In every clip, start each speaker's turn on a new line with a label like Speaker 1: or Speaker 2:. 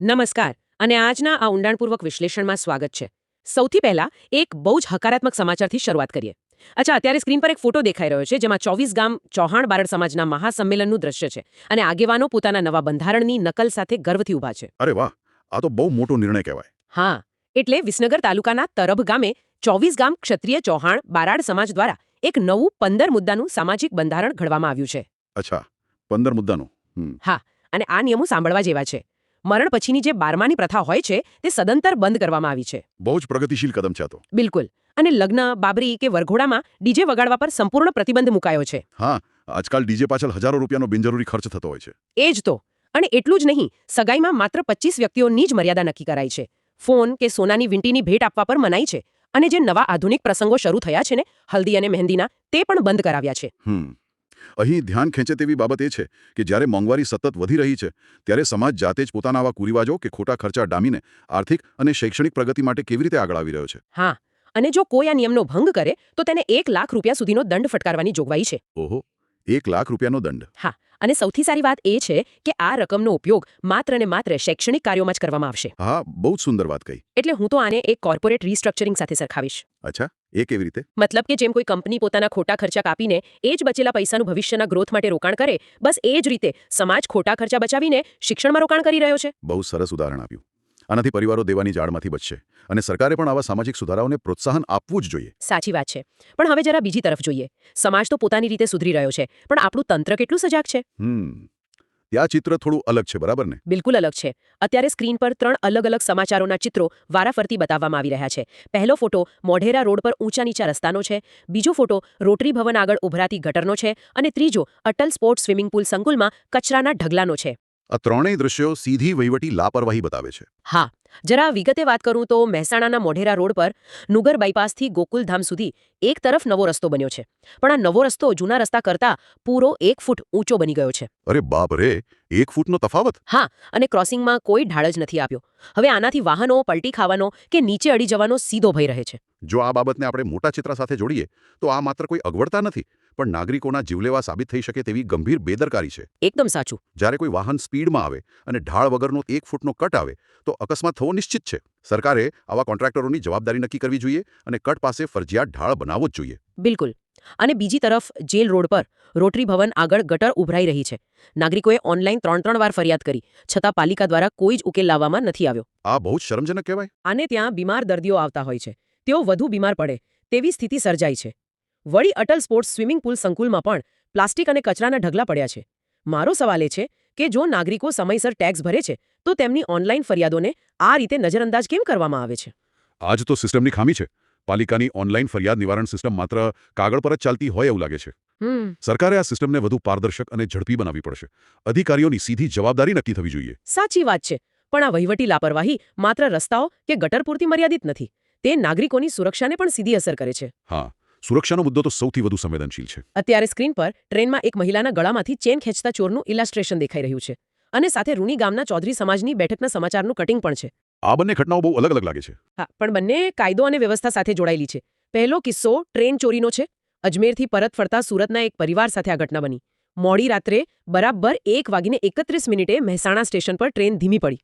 Speaker 1: નમસ્કાર અને આજના આ ઊંડાણપૂર્વક વિશ્લેષણમાં સ્વાગત છે. સૌથી પહેલા એક બહુ જ હકારાત્મક સમાચારથી શરૂઆત કરીએ. અચ્છા, અત્યારે સ્ક્રીન પર એક ફોટો દેખાઈ રહ્યો છે જેમાં 24 ગામ ચૌહાણ બારડ સમાજના મહાસંમેલનનું દ્રશ્ય છે અને આગેવાનો પોતાના નવા બંધારણની નકલ સાથે ગર્વથી ઊભા છે.
Speaker 2: અરે વાહ, આ તો બહુ મોટો નિર્ણય કહેવાય.
Speaker 1: હા, એટલે વિસનગર તાલુકાના તરભ ગામે 24 ગામ ક્ષત્રિય ચૌહાણ બારાડ સમાજ દ્વારા એક નવું 15 મુદ્દાનું સામાજિક બંધારણ ઘડવામાં આવ્યું છે.
Speaker 2: અચ્છા, 15 મુદ્દાનું.
Speaker 1: હા, અને આ નિયમો સાંભળવા જેવા છે. મરણ પછીની જે 12માની પ્રથા હોય છે તે સદંતર બંધ કરવામાં આવી છે.
Speaker 2: બહુ જ પ્રગતિશીલ કદમ છે આ તો.
Speaker 1: બિલકુલ. અને લગ્ન, બાબરી કે વરઘોડામાં ડીજે વગાડવા પર સંપૂર્ણ પ્રતિબંધ મુકાયો છે.
Speaker 2: હા, આજકાલ ડીજે પાછળ હજારો રૂપિયાનો બિનજરૂરી ખર્ચ થતો હોય છે.
Speaker 1: એ જ તો. અને એટલું જ નહીં, સગાઈમાં માત્ર 25 વ્યક્તિઓની જ મર્યાદા નક્કી કરાઈ છે. ફોન કે સોનાની વીંટીની ભેટ આપવા પર મનાઈ છે. અને જે નવા આધુનિક પ્રસંગો શરૂ થયા છે ને, હલ્દી અને મહેંદીના, તે પણ બંધ કરાવ્યા છે.
Speaker 2: અહીં ધ્યાન ખેંચે તેવી બાબત એ છે કે જ્યારે મોંઘવારી સતત વધી રહી છે ત્યારે સમાજ જાતે જ પોતાના આવા કુરિવાજો કે ખોટા ખર્ચા ડામીને આર્થિક અને શૈક્ષણિક પ્રગતિ માટે કેવી રીતે આગળ આવી રહ્યો છે.
Speaker 1: હા, અને જો કોઈ આ નિયમનો ભંગ કરે તો તેને 1 લાખ રૂપિયા સુધીનો દંડ ફટકારવાની જોગવાઈ છે.
Speaker 2: ઓહો, 1 લાખ રૂપિયાનો દંડ.
Speaker 1: હા, અને સૌથી સારી વાત એ છે કે આ રકમનો ઉપયોગ માત્ર ને માત્ર શૈક્ષણિક કાર્યોમાં જ કરવામાં આવશે.
Speaker 2: હા, બહુ જ સુંદર વાત કહી.
Speaker 1: એટલે હું તો આને એક કોર્પોરેટ રીસ્ટ્રક્ચરિંગ સાથે સરખાવીશ.
Speaker 2: અચ્છા, એ કેવી રીતે?
Speaker 1: મતલબ કે જેમ કોઈ કંપની પોતાના ખોટા ખર્ચા કાપીને એ જ બચેલા પૈસાનું ભવિષ્યના ગ્રોથ માટે રોકાણ કરે, બસ એ જ રીતે સમાજ ખોટા ખર્ચા બચાવીને શિક્ષણમાં રોકાણ કરી રહ્યો છે.
Speaker 2: બહુ સરસ ઉદાહરણ આપ્યું. આનાથી પરિવારો દેવાની જાળમાંથી બચશે અને સરકારે પણ આવા સામાજિક સુધારાઓને પ્રોત્સાહન આપવું જ જોઈએ.
Speaker 1: સાચી વાત છે. પણ હવે જરા બીજી તરફ જોઈએ. સમાજ તો પોતાની રીતે સુધરી રહ્યો છે, પણ આપણું તંત્ર કેટલું સજાગ છે?
Speaker 2: ત્યાં ચિત્ર થોડું અલગ છે, બરાબર ને?
Speaker 1: બિલકુલ અલગ છે. અત્યારે સ્ક્રીન પર 3 અલગ અલગ સમાચારોના ચિત્રો વારાફરતી બતાવવામાં આવી રહ્યા છે. પહેલો ફોટો મોઢેરા રોડ પર ઊંચા નીચા રસ્તાનો છે. બીજો ફોટો રોટરી ભવન આગળ ઉભરાતી ગટરનો છે. અને ત્રીજો અટલ સ્પોર્ટ્સ સ્વિમિંગ પુલ સંકુલમાં કચરાના ઢગલાનો છે.
Speaker 2: આ ત્રણેય દ્રશ્યો સીધી વહીવટી લાપરવાહી બતાવે છે.
Speaker 1: હા, જરા વિગતે વાત કરું તો મહેસાણાના મોઢેરા રોડ પર નુગર બાયપાસથી ગોકુલધામ સુધી એક તરફ નવો રસ્તો બન્યો છે. પણ આ નવો રસ્તો જૂના રસ્તા કરતાં પૂરો 1 ફૂટ ઊંચો બની ગયો છે.
Speaker 2: અરે બાપ રે, 1 ફૂટનો તફાવત!
Speaker 1: હા, અને ક્રોસિંગમાં કોઈ ઢાળ જ નથી આપ્યો. હવે આનાથી વાહનો પલટી ખાવાનો કે નીચે અડી જવાનો સીધો ભય રહે છે.
Speaker 2: જો આ બાબતને આપણે મોટા ચિત્ર સાથે જોડીએ તો આ માત્ર કોઈ અગવડતા નથી, પણ નાગરિકોના જીવલેવા સાબિત થઈ શકે તેવી ગંભીર બેદરકારી છે.
Speaker 1: એકદમ સાચું.
Speaker 2: જ્યારે કોઈ વાહન સ્પીડમાં આવે અને ઢાળ વગરનો 1 ફૂટનો કટ આવે તો અકસ્માત થવો નિશ્ચિત છે. સરકારે આવા કોન્ટ્રાક્ટરોની જવાબદારી નક્કી કરવી જોઈએ અને કટ પાસે ફરજિયાત ઢાળ બનાવવો જ જોઈએ.
Speaker 1: બિલકુલ. અને બીજી તરફ જેલ રોડ પર રોટરી ભવન આગળ ગટર ઉભરાઈ રહી છે. નાગરિકોએ ઓનલાઈન 3 વાર ફરિયાદ કરી, છતાં પાલિકા દ્વારા કોઈ જ ઉકેલ લાવવામાં નથી આવ્યો.
Speaker 2: આ બહુ જ શરમજનક કહેવાય.
Speaker 1: આને ત્યાં બીમાર દર્દીઓ આવતા હોય છે. તેઓ વધુ બીમાર પડે તેવી સ્થિતિ સર્જાઈ છે. વળી અટલ સ્પોર્ટ્સ સ્વિમિંગ પુલ સંકુલમાં પણ પ્લાસ્ટિક અને કચરાના ઢગલા પડ્યા છે. મારો સવાલ એ છે કે જો નાગરિકો સમયસર ટેક્સ ભરે છે તો તેમની ઓનલાઈન ફરિયાદોને આ રીતે નજરઅંદાજ કેમ કરવામાં આવે છે?
Speaker 2: આજ તો સિસ્ટમની ખામી છે. પાલિકાની ઓનલાઈન ફરિયાદ નિવારણ સિસ્ટમ માત્ર કાગળ પર જ ચાલતી હોય એવું લાગે છે. સરકારે આ સિસ્ટમને વધુ પારદર્શક અને ઝડપી બનાવવી પડશે. અધિકારીઓની સીધી જવાબદારી નક્કી થવી જોઈએ.
Speaker 1: સાચી વાત છે. પણ આ વહીવટી લાપરવાહી માત્ર રસ્તાઓ કે ગટર પૂરતી મર્યાદિત નથી. તે નાગરિકોની સુરક્ષાને પણ સીધી અસર કરે છે.
Speaker 2: હા, સુરક્ષાનો મુદ્દો તો સૌથી વધુ સંવેદનશીલ છે.
Speaker 1: અત્યારે સ્ક્રીન પર ટ્રેનમાં એક મહિલાના ગળામાંથી ચેન ખેંચતા ચોરનું ઇલાસ્ટ્રેશન દેખાઈ રહ્યું છે. અને સાથે રૂની ગામના ચૌધરી સમાજની બેઠકના સમાચારનું કટિંગ પણ છે.
Speaker 2: આ બંને ઘટનાઓ બહુ અલગ અલગ લાગે છે.
Speaker 1: હા, પણ બંને કાયદો અને વ્યવસ્થા સાથે જોડાયેલી છે. પહેલો કિસ્સો ટ્રેન ચોરીનો છે. અજમેરથી પરત ફરતા સુરતના એક પરિવાર સાથે આ ઘટના બની. મોડી રાત્રે બરાબર 1:31 મહેસાણા સ્ટેશન પર ટ્રેન ધીમી પડી.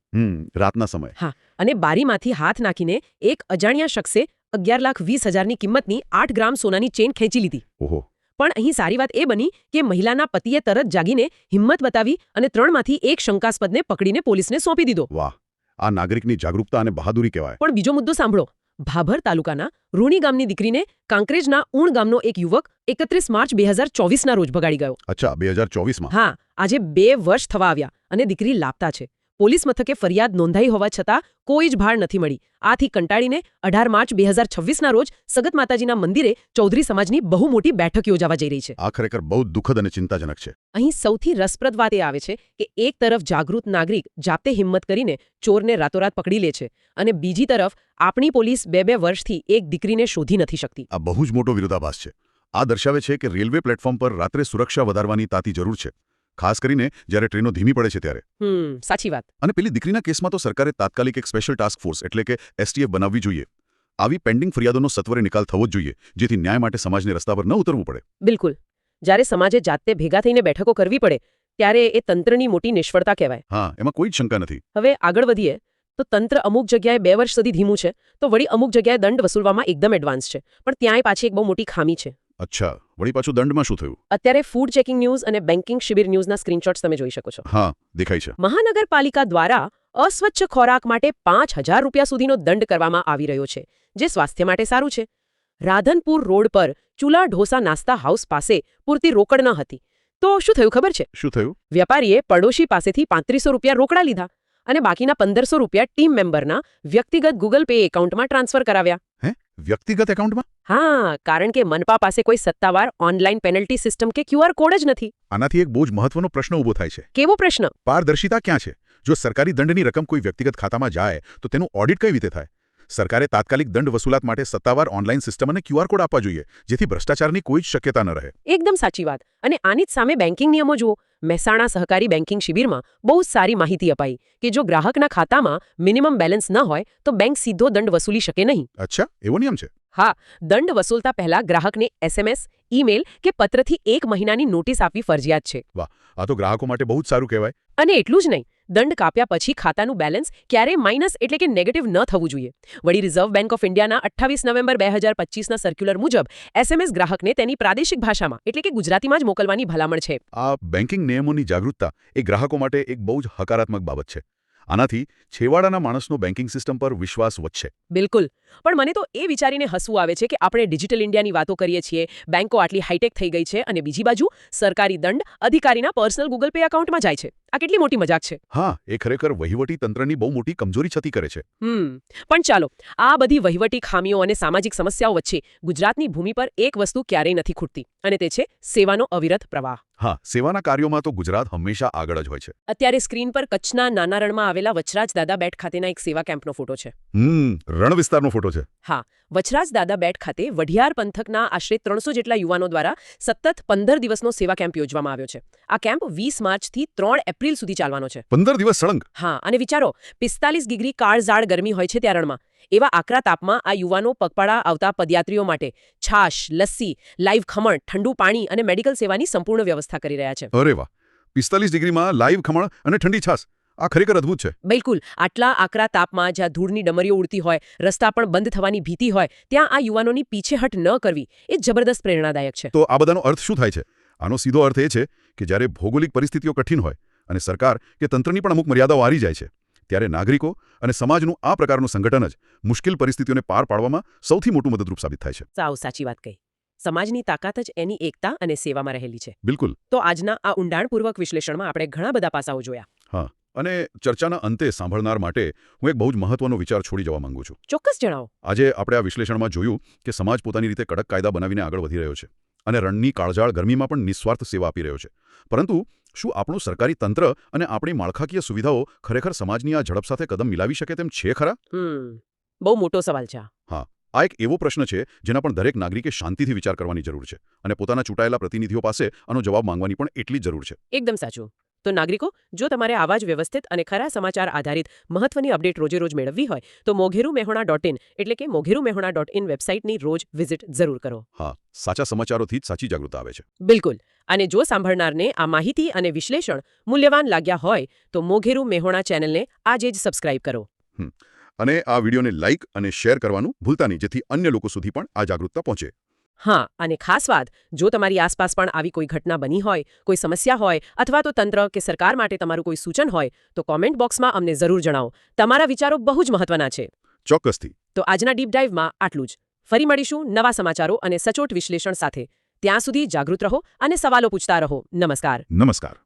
Speaker 2: રાતના સમય.
Speaker 1: હા, અને બારીમાંથી હાથ નાખીને એક અજાણ્યા શખ્સે 11,20,000ની કિંમતની 8 ગ્રામ સોનાની ચેન ખેંચી લીધી.
Speaker 2: ઓહો.
Speaker 1: પણ અહીં સારી વાત એ બની કે મહિલાના પતિએ તરત જાગીને હિંમત બતાવી અને 3માંથી એક શંકાસ્પદને પકડીને પોલીસને સોંપી દીધો.
Speaker 2: વાહ, આ નાગરિકની જાગરૂકતા અને બહાદુરી કહેવાય.
Speaker 1: પણ બીજો મુદ્દો સાંભળો. ભાભર તાલુકાના રૂણી ગામની દીકરીને કાંકરેજના ઊણ ગામનો એક યુવક 31 માર્ચ 2024ના રોજ ભગાડી ગયો.
Speaker 2: અચ્છા, 2024માં?
Speaker 1: હા, આજે 2 વર્ષ થવા આવ્યા અને દીકરી લાપતા છે. પોલીસ મથકે ફરિયાદ નોંધાઈ હોવા છતાં કોઈ જ ભાળ નથી મળી. આથી કંટાળીને 18 માર્ચ 2026ના રોજ સગત માતાજીના મંદિરે ચૌધરી સમાજની બહુ મોટી બેઠક યોજાવા જઈ રહી છે.
Speaker 2: આ ખરેખર બહુ દુઃખદ અને ચિંતાજનક છે.
Speaker 1: અહીં સૌથી રસપ્રદ વાત એ આવે છે કે એક તરફ જાગૃત નાગરિક જાતે હિંમત કરીને ચોરને રાતોરાત પકડી લે છે અને બીજી તરફ આપણી પોલીસ 2 વર્ષથી એક દીકરીને શોધી નથી શકતી.
Speaker 2: આ બહુ જ મોટો વિરોધાભાસ છે. આ દર્શાવે છે કે રેલવે પ્લેટફોર્મ પર રાત્રે સુરક્ષા વધારવાની તાતી જરૂર છે, ખાસ કરીને જ્યારે ટ્રેનો ધીમી પડે છે ત્યારે.
Speaker 1: સાચી વાત.
Speaker 2: અને પેલી દીકરીના કેસમાં તો સરકારે તાત્કાલિક એક સ્પેશિયલ ટાસ્ક ફોર્સ એટલે કે STF બનાવવી જોઈએ. આવી પેન્ડિંગ ફરિયાદોનો સત્વરે નિકાલ થવો જ જોઈએ, જેથી ન્યાય માટે સમાજને રસ્તા પર ન ઉતરવું પડે.
Speaker 1: બિલકુલ. જ્યારે સમાજે જાતે ભેગા થઈને બેઠકો કરવી પડે ત્યારે એ તંત્રની મોટી નિષ્ફળતા કહેવાય.
Speaker 2: હા, એમાં કોઈ જ શંકા નથી.
Speaker 1: હવે આગળ વધીએ તો તંત્ર અમુક જગ્યાએ 2 વર્ષ સુધી ધીમું છે તો વળી અમુક જગ્યાએ દંડ વસૂલવામાં એકદમ એડવાન્સ છે, પણ ત્યાંય પાછી એક બહુ મોટી ખામી છે.
Speaker 2: અચ્છા, વળી પાછું દંડમાં શું થયું?
Speaker 1: અત્યારે ફૂડ ચેકિંગ ન્યૂઝ અને બેન્કિંગ શિબિર ન્યૂઝના સ્ક્રીનશોટ્સ તમે જોઈ શકો છો.
Speaker 2: હા, દેખાય છે.
Speaker 1: મહાનગરપાલિકા દ્વારા અસ્વચ્છ ખોરાક માટે 5,000 રૂપિયા સુધીનો દંડ કરવામાં આવી રહ્યો છે, જે સ્વાસ્થ્ય માટે સારું છે. રાધનપુર રોડ પર ચૂલા ઢોસા નાસ્તા હાઉસ પાસે પૂરતી રોકડ ન હતી તો શું થયું ખબર છે?
Speaker 2: શું થયું?
Speaker 1: વેપારીએ પડોશી પાસેથી 3500 રૂપિયા રોકડા લીધા અને બાકીના 1500 રૂપિયા ટીમ મેમ્બરના વ્યક્તિગત ગૂગલ પે એકાઉન્ટમાં ટ્રાન્સફર કરાવ્યા.
Speaker 2: હે, વ્યક્તિગત એકાઉન્ટમાં?
Speaker 1: હા, કારણ કે મનપા પાસે કોઈ સત્તાવાર ઓનલાઈન પેનલ્ટી સિસ્ટમ કે QR કોડ જ નથી.
Speaker 2: આનાથી એક બહુ જ મહત્વનો પ્રશ્ન ઊભો થાય છે.
Speaker 1: કેવો પ્રશ્ન?
Speaker 2: પારદર્શિતા ક્યાં છે? જો સરકારી દંડની રકમ કોઈ વ્યક્તિગત ખાતામાં જાય તો તેનું ઓડિટ કઈ રીતે થાય? સરકારે તાત્કાલિક દંડ વસૂલાત માટે સત્તાવાર ઓનલાઈન સિસ્ટમ અને QR કોડ આપવા જોઈએ, જેથી ભ્રષ્ટાચારની કોઈ જ શક્યતા ન રહે.
Speaker 1: એકદમ સાચી વાત. અને આની જ સામે બેન્કિંગ નિયમો જુઓ. મહેસાણા સહકારી બેન્કિંગ શિબિરમાં બહુ સારી માહિતી અપાઈ કે જો ગ્રાહકના ખાતામાં મિનિમમ બેલેન્સ ન હોય તો બેંક સીધો દંડ વસૂલી શકે નહીં.
Speaker 2: અચ્છા, એવો નિયમ છે?
Speaker 1: હા, દંડ વસૂલતા પહેલા ગ્રાહકને SMS, ઈમેલ કે પત્રથી 1 મહિનાની નોટિસ આપવી ફરજિયાત છે.
Speaker 2: વાહ, આ તો ગ્રાહકો માટે બહુ જ સારું કહેવાય.
Speaker 1: અને એટલું જ નહીં, દંડ કાપ્યા પછી ખાતાનું બેલેન્સ ક્યારેય માઇનસ એટલે કે નેગેટિવ ન થવું જોઈએ. વળી રિઝર્વ બેંક ઓફ ઇન્ડિયાના 28 નવેમ્બર 2025ના સર્ક્યુલર મુજબ SMS ગ્રાહકને તેની પ્રાદેશિક ભાષામાં એટલે કે ગુજરાતીમાં જ મોકલવાની ભલામણ છે.
Speaker 2: આ બેન્કિંગ નિયમોની જાગૃતતા એ ગ્રાહકો માટે એક બહુ જ હકારાત્મક બાબત છે. આનાથી છેવાડાના માણસનો બેન્કિંગ સિસ્ટમ પર વિશ્વાસ વધશે.
Speaker 1: બિલકુલ. પણ મને તો એ વિચારીને હસવું આવે છે કે આપણે ડિજિટલ ઇન્ડિયાની વાતો કરીએ છીએ, બેંકો આટલી હાઈટેક થઈ ગઈ છે અને બીજી બાજુ સરકારી દંડ અધિકારીના પર્સનલ ગૂગલ પે એકાઉન્ટમાં જાય છે. આ કેટલી મોટી મજાક છે.
Speaker 2: હા, એ ખરેખર વહીવટી તંત્રની બહુ મોટી કમજોરી છતી કરે છે.
Speaker 1: પણ ચાલો, આ બધી વહીવટી ખામીઓ અને સામાજિક સમસ્યાઓ વચ્ચે ગુજરાતની ભૂમિ પર એક વસ્તુ ક્યારેય નથી ખૂટતી અને તે છે સેવાનો અવિરત પ્રવાહ.
Speaker 2: હા, સેવાના કાર્યોમાં તો ગુજરાત હંમેશા આગળ જ હોય છે.
Speaker 1: અત્યારે સ્ક્રીન પર કચ્છના નાના રણમાં આવેલા વચરાજ દાદા બેટ ખાતેના એક સેવા કેમ્પનો ફોટો છે.
Speaker 2: રણ વિસ્તારનો ફોટો છે.
Speaker 1: હા, વચરાજ દાદા બેટ ખાતે વઢિયાર પંથકના આશરે 300 જેટલા યુવાનો દ્વારા સતત 15 દિવસનો સેવા કેમ્પ યોજવામાં આવ્યો છે. આ કેમ્પ 20 માર્ચથી 3 એપ્રિલ સુધી ચાલવાનો છે.
Speaker 2: 15 દિવસ સળંગ?
Speaker 1: હા, અને વિચારો, 45 ડિગ્રી કાળઝાળ ગરમી હોય છે ત્યાં રણમાં. એવા આકરા તાપમાં આ યુવાનો પગપાળા આવતા પદયાત્રીઓ માટે છાશ, લસ્સી, લાઈવ ખમણ, ઠંડુ પાણી અને મેડિકલ સેવાની સંપૂર્ણ વ્યવસ્થા કરી રહ્યા છે.
Speaker 2: અરે વાહ, 45 ડિગ્રીમાં લાઈવ ખમણ અને ઠંડી છાશ, આ ખરેખર અદ્ભુત છે.
Speaker 1: બિલકુલ. આટલા આકરા તાપમાં જ્યાં ધૂળની ડમરીઓ ઉડતી હોય, રસ્તા પણ બંધ થવાની ભીતિ હોય, ત્યાં આ યુવાનોની પીછેહટ ન કરવી એ જબરદસ્ત પ્રેરણાદાયક છે.
Speaker 2: તો આ બધાનો અર્થ શું થાય છે? આનો સીધો અર્થ એ છે કે જ્યારે ભૌગોલિક પરિસ્થિતિઓ કઠિન હોય અને સરકાર કે તંત્રની પણ અમુક મર્યાદાઓ આવી જાય છે, ત્યારે નાગરિકો અને સમાજનું આ પ્રકારનું સંગઠન જ મુશ્કેલ પરિસ્થિતિઓને પાર પાડવામાં સૌથી મોટું મદદરૂપ સાબિત થાય છે.
Speaker 1: સાવ સાચી વાત કહી. સમાજની તાકાત જ એની એકતા અને સેવામાં રહેલી છે.
Speaker 2: બિલકુલ.
Speaker 1: તો આજના આ ઊંડાણપૂર્વક વિશ્લેષણમાં આપણે ઘણા બધા પાસાઓ જોયા.
Speaker 2: હા, અને ચર્ચાના અંતે સાંભળનાર માટે હું એક બહુ જ મહત્વનો વિચાર છોડી જવા માંગુ છું.
Speaker 1: ચોક્કસ જણાવો.
Speaker 2: આજે આપણે આ વિશ્લેષણમાં જોયું કે સમાજ પોતાની રીતે કડક કાયદા બનાવીને આગળ વધી રહ્યો છે અને રણની કાળઝાળ ગરમીમાં પણ નિસ્વાર્થ સેવા આપી રહ્યો છે. પરંતુ શું આપણું સરકારી તંત્ર અને આપણી માળખાકીય સુવિધાઓ ખરેખર સમાજની આ ઝડપ સાથે કદમ મિલાવી શકે તેમ છે ખરા?
Speaker 1: બહુ મોટો સવાલ છે.
Speaker 2: હા, આ એક એવો પ્રશ્ન છે જેના પર દરેક નાગરિકે શાંતિથી વિચાર કરવાની જરૂર છે અને પોતાના ચૂંટાયેલા પ્રતિનિધિઓ પાસે આનો જવાબ માંગવાની પણ એટલી જ જરૂર છે.
Speaker 1: એકદમ સાચું. તો નાગરિકો, જો તમારે આવા જ વ્યવસ્થિત અને ખરા સમાચાર આધારિત મહત્વની અપડેટ રોજે રોજ મેળવવી હોય તો moghirumehona.in એટલે કે moghirumehona.in વેબસાઇટની રોજ વિઝિટ જરૂર કરો.
Speaker 2: હા, સાચા સમાચારોથી જ સાચી જાગૃતતા આવે છે.
Speaker 1: બિલકુલ. અને જો સાંભળનારને આ માહિતી અને વિશ્લેષણ મૂલ્યવાન લાગ્યા હોય તો મોઘેરું મેહોણા ચેનલને આજે જ સબસ્ક્રાઇબ કરો.
Speaker 2: અને આ વિડીયોને લાઇક અને શેર કરવાનું ભૂલતા નહીં, જેથી અન્ય લોકો સુધી પણ આ જાગૃતતા પહોંચે.
Speaker 1: હા, અને ખાસ વાત, જો તમારી આસપાસ પણ આવી કોઈ ઘટના બની હોય, કોઈ સમસ્યા હોય અથવા તો તંત્ર કે સરકાર માટે તમારું કોઈ સૂચન હોય તો કોમેન્ટ બોક્સમાં અમને જરૂર જણાવો. તમારા વિચારો બહુ જ મહત્વના છે.
Speaker 2: ચોક્કસથી.
Speaker 1: તો આજના ડીપ ડાઇવમાં આટલું જ. ફરી મળીશું નવા સમાચારો અને સચોટ વિશ્લેષણ સાથે. ત્યાં સુધી જાગૃત રહો અને સવાલો પૂછતા રહો. નમસ્કાર.
Speaker 2: નમસ્કાર.